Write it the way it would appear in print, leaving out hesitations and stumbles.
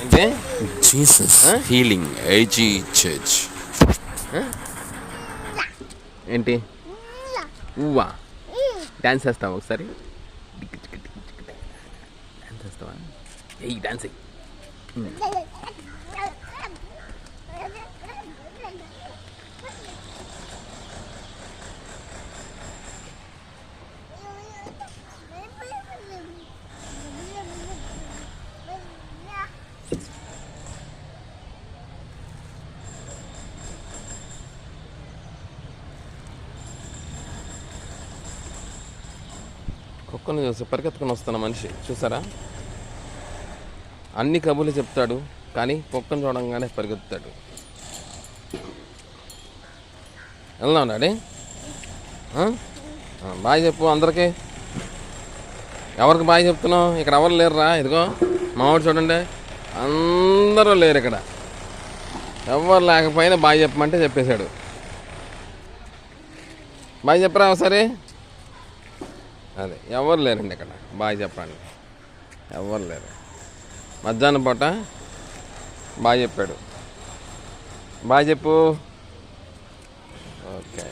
అంటే Jesus healing AG church. ఏంటి ఊవా dance వేస్తావా ఒకసారి? డ్యాన్స్ వేస్తావా? ఎయ్ డ్యాన్స్ ఎయ్. కుక్కను చూసి పరిగెత్తుకుని వస్తున్న మనిషి చూసారా? అన్ని కబుర్లు చెప్తాడు కానీ కుక్కను చూడంగానే పరిగెత్తాడు. వెళ్దాం డాడీ. బాయ్ చెప్పు అందరికీ. ఎవరికి బాయ్ చెప్తున్నావు? ఇక్కడ ఎవరు లేరురా. ఇదిగో మావాడు చూడండి, అందరూ లేరు ఇక్కడ. ఎవరు లేకపోయినా బాయ్ చెప్పమంటే చెప్పేశాడు. బాయ్ చెప్పరా ఒకసారి. అదే ఎవరు లేరండి ఇక్కడ బాయ్ చెప్పండి. ఎవరు లేరు. మధ్యాహ్నం పూట బాయ్ చెప్పాడు. బాయ్ చెప్పు. ఓకే.